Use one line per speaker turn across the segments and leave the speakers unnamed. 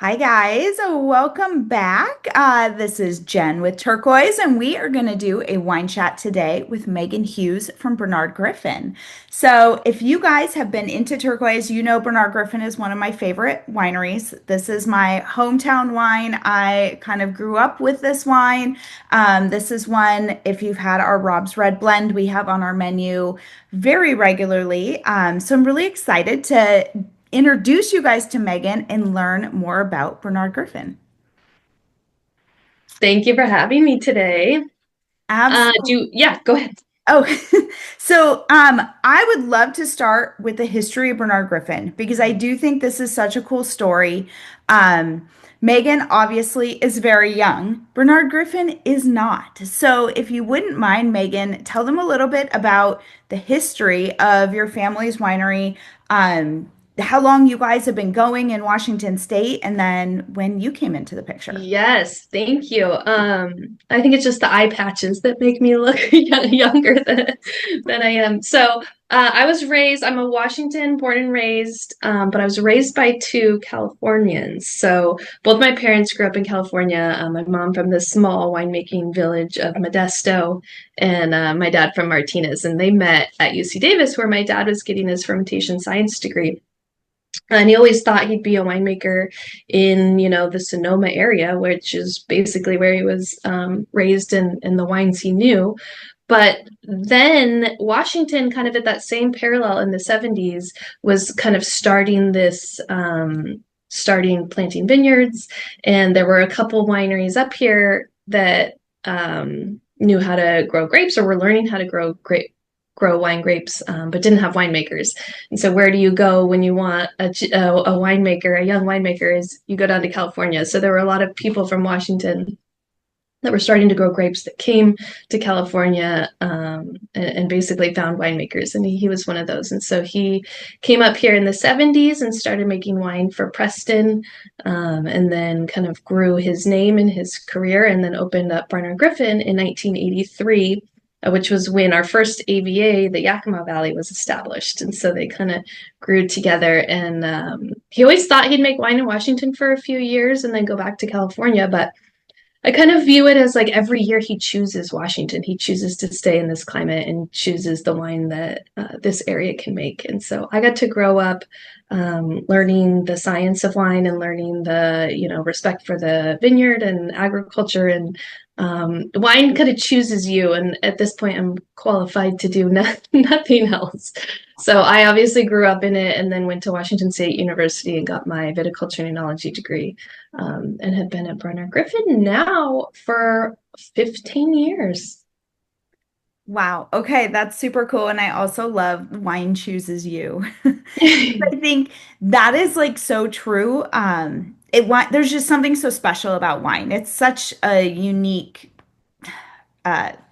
Hi guys, welcome back. This is Jen with Turquoise, and we are going to do a wine chat today with Megan Hughes from Barnard Griffin. So, if you guys have been into Turquoise, you know Barnard Griffin is one of my favorite wineries. This is my hometown wine. I kind of grew up with this wine. This is one, if you've had our Rob's Red Blend, we have on our menu very regularly. So, I'm really excited to introduce you guys to Megan and learn more about Bernard Griffin.
Thank you for having me today.
Absolutely.
Yeah, go ahead.
Oh, I would love to start with the history of Bernard Griffin because I do think this is such a cool story. Um, Megan obviously is very young. Bernard Griffin is not. So, if you wouldn't mind, Megan, tell them a little bit about the history of your family's winery, how long you guys have been going in Washington State, and then when you came into the picture.
Yes, thank you. I think it's just the eye patches that make me look younger than I am. I'm a Washington born and raised, but I was raised by two Californians. So both my parents grew up in California. My mom from the small winemaking village of Modesto, and my dad from Martinez. And they met at UC Davis, where my dad was getting his fermentation science degree. And he always thought he'd be a winemaker in, the Sonoma area, which is basically where he was raised in the wines he knew. But then Washington, kind of at that same parallel in the 70s, was kind of starting planting vineyards. And there were a couple wineries up here that knew how to grow grapes or were learning how to grow wine grapes, but didn't have winemakers. And so where do you go when you want a winemaker, a young winemaker, is you go down to California. So there were a lot of people from Washington that were starting to grow grapes that came to California, and basically found winemakers. And he was one of those. And so he came up here in the 70s and started making wine for Preston, and then kind of grew his name and his career, and then opened up Barnard Griffin in 1983, which was when our first AVA, the Yakima Valley, was established. And so they kind of grew together. And he always thought he'd make wine in Washington for a few years and then go back to California. But I kind of view it as like every year he chooses Washington. He chooses to stay in this climate and chooses the wine that this area can make. And so I got to grow up learning the science of wine and learning the, respect for the vineyard and agriculture. And wine kind of chooses you. And at this point, I'm qualified to do nothing else. So I obviously grew up in it and then went to Washington State University and got my viticulture and enology degree, and have been at Barnard Griffin now for 15 years.
Wow. Okay, that's super cool. And I also love wine chooses you. I think that is like so true. There's just something so special about wine. It's such a unique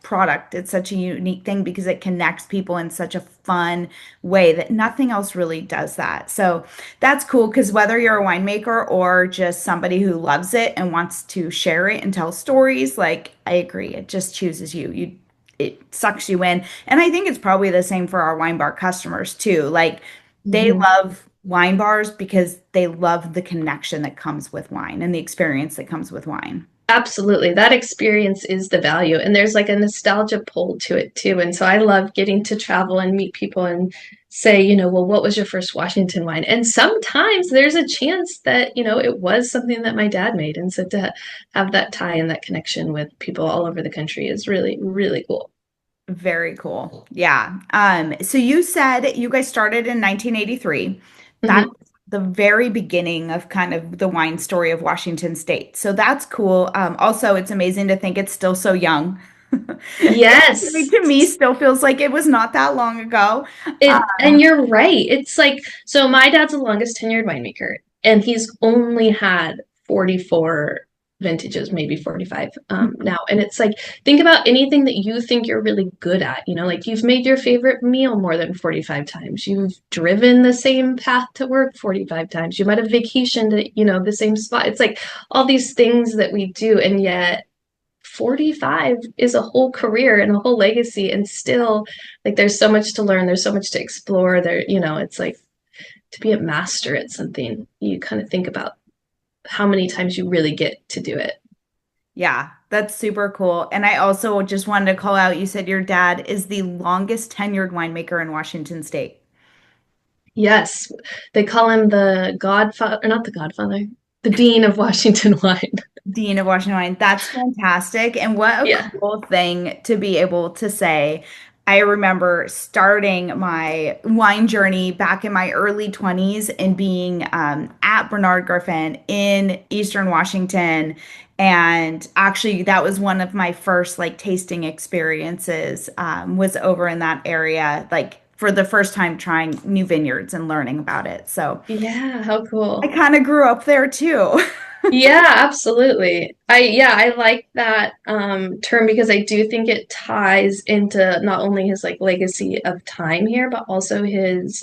product. It's such a unique thing because it connects people in such a fun way that nothing else really does that. So that's cool because whether you're a winemaker or just somebody who loves it and wants to share it and tell stories, like I agree, it just chooses you. It sucks you in. And I think it's probably the same for our wine bar customers too. Like they
Mhm.
love wine bars because they love the connection that comes with wine and the experience that comes with wine.
Absolutely. That experience is the value. And there's like a nostalgia pull to it too. And so I love getting to travel and meet people and say, well, what was your first Washington wine? And sometimes there's a chance that, it was something that my dad made. And so to have that tie and that connection with people all over the country is really, really cool.
Very cool. Yeah. So you said you guys started in 1983. That's
Mhm.
the very beginning of kind of the wine story of Washington State. So that's cool. Also, it's amazing to think it's still so young.
Yes.
To me, still feels like it was not that long ago.
And you're right. It's like, so my dad's the longest tenured winemaker, and he's only had 44 vintages, maybe 45 now. And it's like, think about anything that you think you're really good at. Like you've made your favorite meal more than 45 times. You've driven the same path to work 45 times. You might have vacationed at, the same spot. It's like all these things that we do, and yet 45 is a whole career and a whole legacy, and still like there's so much to learn, there's so much to explore there. It's like to be a master at something, you kind of think about how many times you really get to do it.
Yeah, that's super cool. And I also just wanted to call out, you said your dad is the longest tenured winemaker in Washington State.
Yes, they call him the Godfather, or not the Godfather, the Dean of Washington wine.
Dean of Washington Wine. That's fantastic. And what a
Yeah.
cool thing to be able to say. I remember starting my wine journey back in my early 20s and being at Barnard Griffin in Eastern Washington. And actually, that was one of my first like tasting experiences, was over in that area, like for the first time trying new vineyards and learning about it. So
Yeah, how
I
cool.
kind of grew up there too.
Yeah, absolutely. I like that term because I do think it ties into not only his like legacy of time here, but also his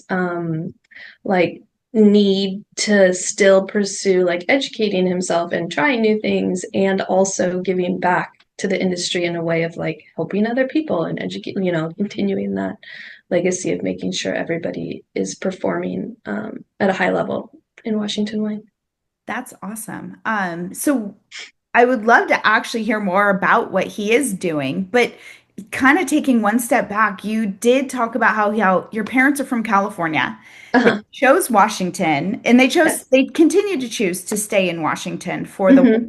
like need to still pursue like educating himself and trying new things and also giving back to the industry in a way of like helping other people and educate, continuing that legacy of making sure everybody is performing at a high level in Washington wine.
That's awesome. So I would love to actually hear more about what he is doing, but kind of taking one step back, you did talk about how your parents are from California. They
Uh-huh.
chose Washington and
Yes.
they continue to choose to stay in Washington for the
Hmm.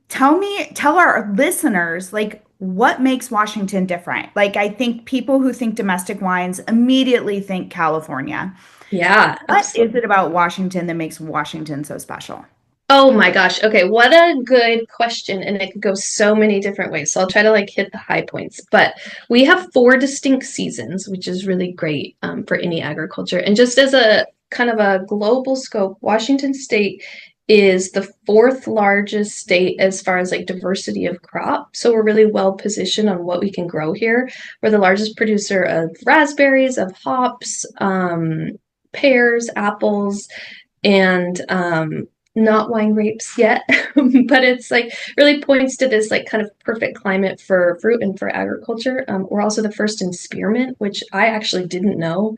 tell our listeners like what makes Washington different. Like I think people who think domestic wines immediately think California.
Yeah,
What is
absolutely.
it about Washington that makes Washington so special?
Oh my gosh. Okay, what a good question. And it could go so many different ways. So I'll try to like hit the high points. But we have four distinct seasons, which is really great for any agriculture. And just as a kind of a global scope, Washington State is the fourth largest state as far as like diversity of crop. So we're really well positioned on what we can grow here. We're the largest producer of raspberries, of hops, pears, apples, and not wine grapes yet, but it's like really points to this like kind of perfect climate for fruit and for agriculture. We're also the first in spearmint, which I actually didn't know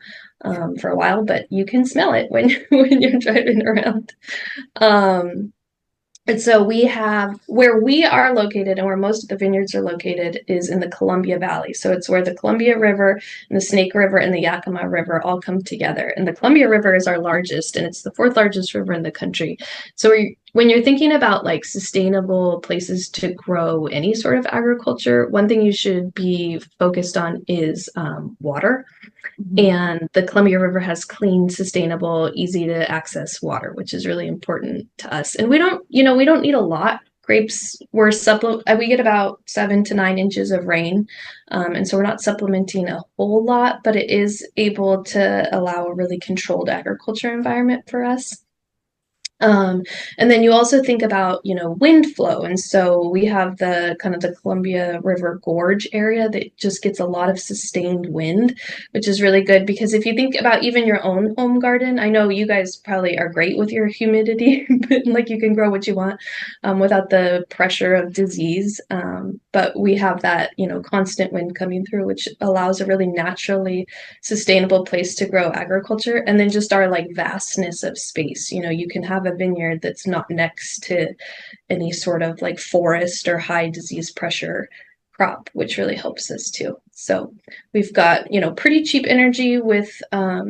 for a while, but you can smell it when when you're driving around. Um, and so we have where we are located and where most of the vineyards are located is in the Columbia Valley. So it's where the Columbia River and the Snake River and the Yakima River all come together. And the Columbia River is our largest and it's the fourth largest river in the country. So when you're thinking about like sustainable places to grow any sort of agriculture, one thing you should be focused on is water.
Mhm.
And the Columbia River has clean, sustainable, easy to access water, which is really important to us. And we don't need a lot. Grapes, we get about 7 to 9 inches of rain. And so we're not supplementing a whole lot, but it is able to allow a really controlled agriculture environment for us. Um, and then you also think about, wind flow. And so we have the kind of the Columbia River Gorge area that just gets a lot of sustained wind, which is really good because if you think about even your own home garden, I know you guys probably are great with your humidity, but like you can grow what you want without the pressure of disease. But we have that, constant wind coming through, which allows a really naturally sustainable place to grow agriculture. And then just our like vastness of space. You can have a vineyard that's not next to any sort of like forest or high disease pressure crop, which really helps us too. So we've got, pretty cheap energy with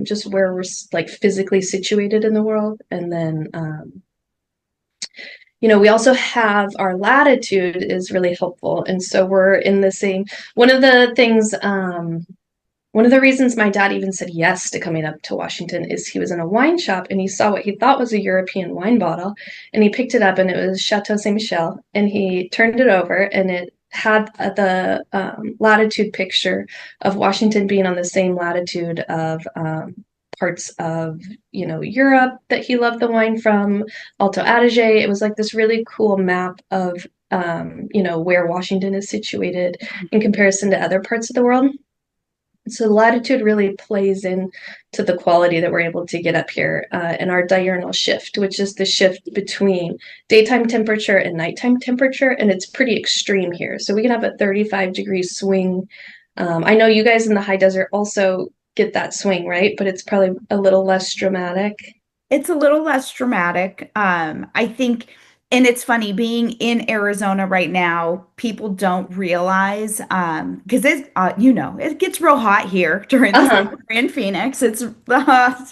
just where we're like physically situated in the world. And then, we also have our latitude is really helpful. And so we're in the same, one of the things, one of the reasons my dad even said yes to coming up to Washington is he was in a wine shop and he saw what he thought was a European wine bottle and he picked it up and it was Chateau Saint Michel and he turned it over and it had the latitude picture of Washington being on the same latitude of parts of Europe that he loved the wine from, Alto Adige. It was like this really cool map of where Washington is situated in comparison to other parts of the world. So latitude really plays in to the quality that we're able to get up here and our diurnal shift, which is the shift between daytime temperature and nighttime temperature. And it's pretty extreme here. So we can have a 35-degree swing. I know you guys in the high desert also get that swing, right? But it's probably a little less dramatic.
It's a little less dramatic. I think, and it's funny being in Arizona right now, people don't realize, because it gets real hot here during the
Uh-huh.
summer in Phoenix. It's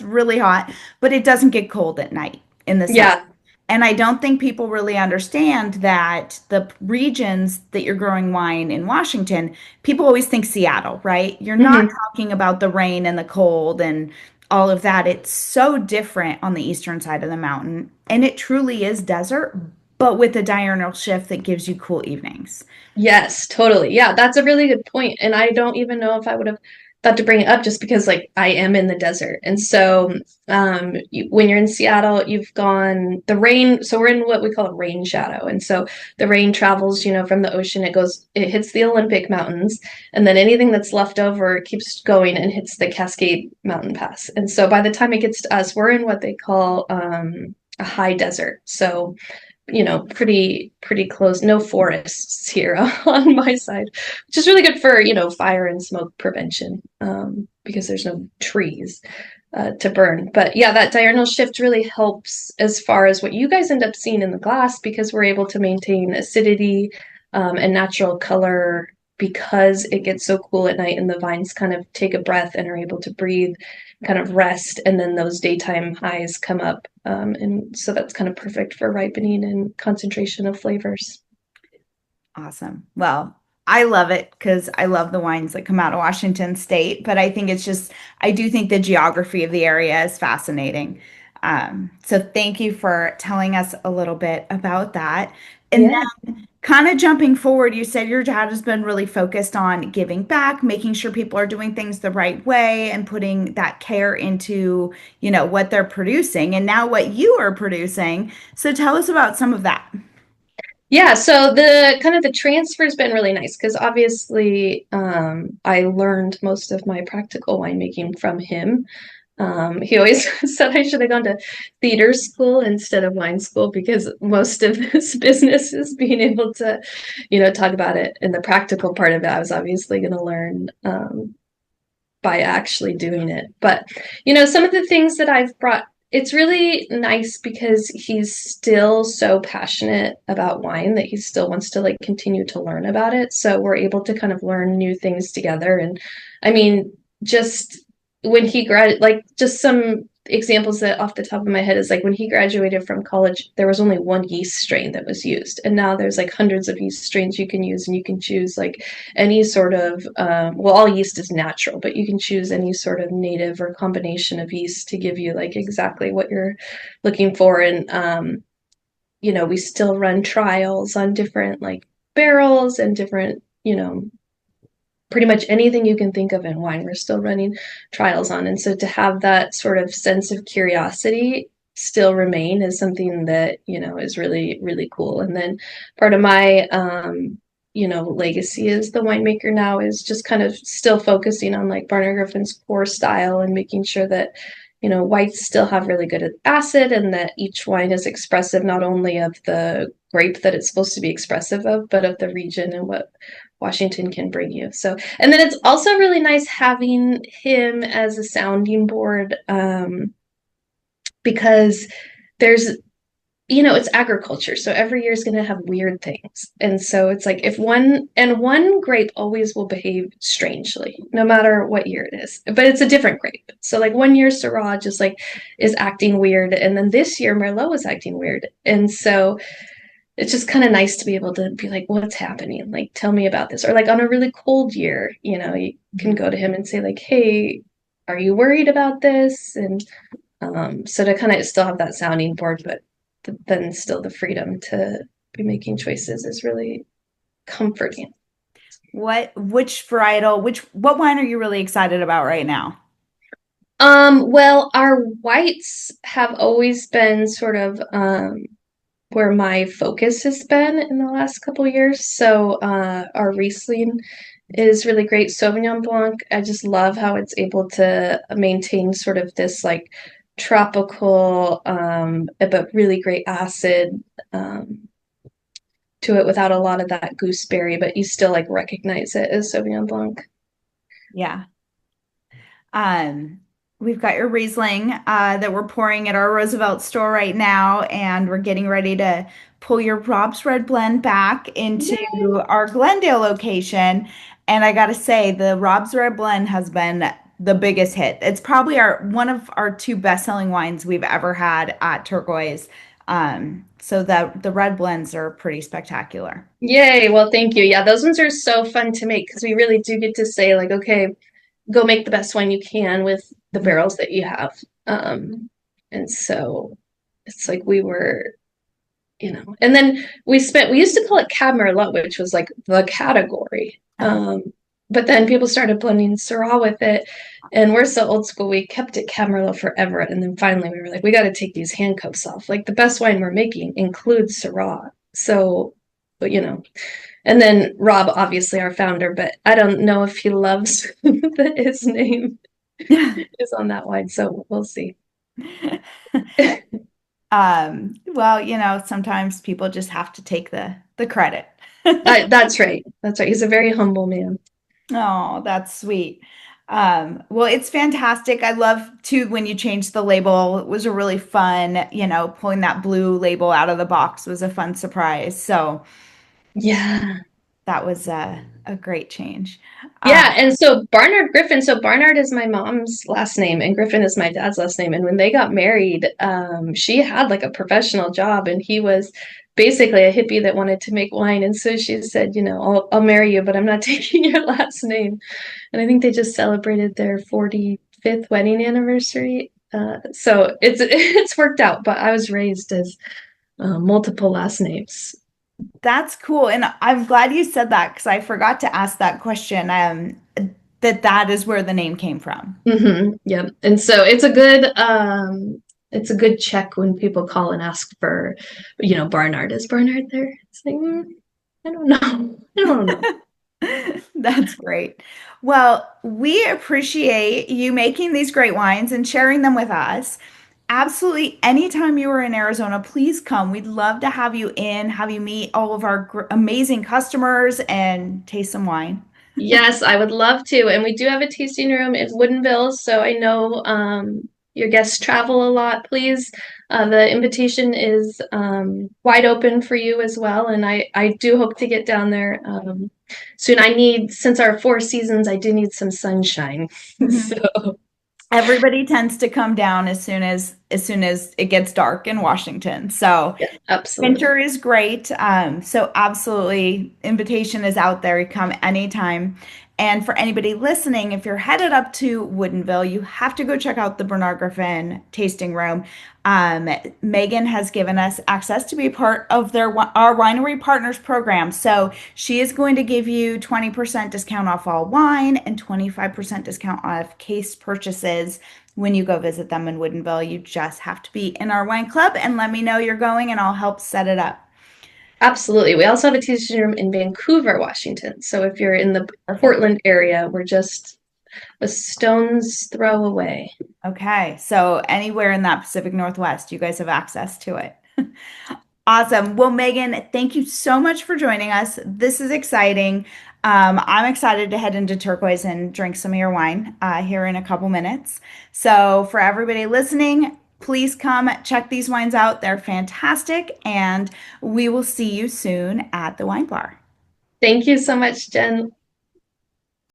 really hot, but it doesn't get cold at night in the summer.
Yeah.
And I don't think people really understand that the regions that you're growing wine in Washington, people always think Seattle, right? You're not
Hmm.
talking about the rain and the cold and all of that. It's so different on the eastern side of the mountain, and it truly is desert, but with a diurnal shift that gives you cool evenings.
Yes, totally. Yeah, that's a really good point. And I don't even know if I would have thought to bring it up just because like I am in the desert. And so when you're in Seattle, you've gone the rain, so we're in what we call a rain shadow. And so the rain travels, from the ocean, it hits the Olympic Mountains, and then anything that's left over keeps going and hits the Cascade Mountain Pass. And so by the time it gets to us, we're in what they call a high desert. So pretty close. No forests here on my side, which is really good for, fire and smoke prevention, because there's no trees to burn. But yeah, that diurnal shift really helps as far as what you guys end up seeing in the glass because we're able to maintain acidity and natural color because it gets so cool at night and the vines kind of take a breath and are able to breathe, kind of rest, and then those daytime highs come up. And so that's kind of perfect for ripening and concentration of flavors.
Awesome. Well, I love it because I love the wines that come out of Washington State, but I think I do think the geography of the area is fascinating. So thank you for telling us a little bit about that. And
Yeah.
then kind of jumping forward, you said your dad has been really focused on giving back, making sure people are doing things the right way and putting that care into, what they're producing and now what you are producing. So tell us about some of that.
Yeah, so the kind of the transfer's been really nice because obviously I learned most of my practical winemaking from him. He always said I should have gone to theater school instead of wine school because most of this business is being able to, talk about it. And the practical part of it, I was obviously going to learn by actually doing it. But, some of the things that I've brought, it's really nice because he's still so passionate about wine that he still wants to like continue to learn about it. So we're able to kind of learn new things together. And I mean, just when he like just some examples that off the top of my head is like when he graduated from college, there was only one yeast strain that was used. And now there's like hundreds of yeast strains you can use and you can choose like any sort of all yeast is natural, but you can choose any sort of native or combination of yeast to give you like exactly what you're looking for. And we still run trials on different like barrels and different, pretty much anything you can think of in wine, we're still running trials on. And so to have that sort of sense of curiosity still remain is something that, is really, really cool. And then part of my, legacy as the winemaker now is just kind of still focusing on like Barnard Griffin's core style and making sure that, whites still have really good acid and that each wine is expressive not only of the grape that it's supposed to be expressive of, but of the region and what Washington can bring you. So, and then it's also really nice having him as a sounding board because there's, it's agriculture. So every year is going to have weird things. And so it's like if one grape always will behave strangely, no matter what year it is, but it's a different grape. So like one year Syrah just like is acting weird. And then this year Merlot is acting weird. And so it's just kind of nice to be able to be like, what's happening? Like, tell me about this. Or like on a really cold year, you can go to him and say like, hey, are you worried about this? And so to kind of still have that sounding board, but then still the freedom to be making choices is really comforting.
What wine are you really excited about right now?
Well, our whites have always been sort of where my focus has been in the last couple of years. So our Riesling is really great. Sauvignon Blanc, I just love how it's able to maintain sort of this like tropical but really great acid to it without a lot of that gooseberry, but you still like recognize it as Sauvignon Blanc.
Yeah. Um, we've got your Riesling that we're pouring at our Roosevelt store right now, and we're getting ready to pull your Rob's Red Blend back into
Yay.
our Glendale location. And I gotta say, the Rob's Red Blend has been the biggest hit. It's probably our one of our two best-selling wines we've ever had at Turquoise. So the red blends are pretty spectacular.
Yay. Well, thank you. Yeah, those ones are so fun to make because we really do get to say, like, okay, go make the best wine you can with the
Mhm.
barrels that you have. And so it's like and then we used to call it Cab Merlot, which was like the category.
Uh-huh.
But then people started blending Syrah with it. And we're so old school, we kept it Cab Merlot forever. And then finally we were like, we got to take these handcuffs off. Like the best wine we're making includes Syrah. So, but. And then Rob, obviously our founder, but I don't know if he loves that his name is on that wine. So we'll see.
Well, sometimes people just have to take the credit.
That's right. That's right. He's a very humble man.
Oh, that's sweet. Well, it's fantastic. I love too when you changed the label. It was a really fun, pulling that blue label out of the box was a fun surprise. So
Yeah.
that was a great change.
Yeah, and so Barnard Griffin, so Barnard is my mom's last name and Griffin is my dad's last name. And when they got married, she had like a professional job and he was basically a hippie that wanted to make wine. And so she said, I'll marry you, but I'm not taking your last name. And I think they just celebrated their 45th wedding anniversary. So it's worked out, but I was raised as multiple last names.
That's cool. And I'm glad you said that because I forgot to ask that question. That is where the name came from.
Yep. And so it's a good check when people call and ask for, Barnard. Is Barnard there? It's like, I don't know. I don't know.
That's great. Well, we appreciate you making these great wines and sharing them with us. Absolutely. Anytime you are in Arizona, please come. We'd love to have you in, have you meet all of our amazing customers and taste some wine.
Yes, I would love to. And we do have a tasting room in Woodinville, so I know your guests travel a lot. Please, the invitation is wide open for you as well. And I do hope to get down there soon. Since our 4 seasons, I do need some sunshine.
Mhm.
So,
Everybody tends to come down as soon as it gets dark in Washington. So
yeah, absolutely.
winter is great. So absolutely, invitation is out there. You come anytime. And for anybody listening, if you're headed up to Woodinville, you have to go check out the Barnard Griffin tasting room. Megan has given us access to be part of our winery partners program. So she is going to give you 20% discount off all wine and 25% discount off case purchases when you go visit them in Woodinville. You just have to be in our wine club and let me know you're going, and I'll help set it up.
Absolutely. We also have a tasting room in Vancouver, Washington. So if you're in the
Perfect.
Portland area, we're just a stone's throw away.
Okay. So anywhere in that Pacific Northwest, you guys have access to it. Awesome. Well, Megan, thank you so much for joining us. This is exciting. I'm excited to head into Turquoise and drink some of your wine here in a couple minutes. So, for everybody listening, please come check these wines out. They're fantastic, and we will see you soon at the wine bar.
Thank you so much, Jen.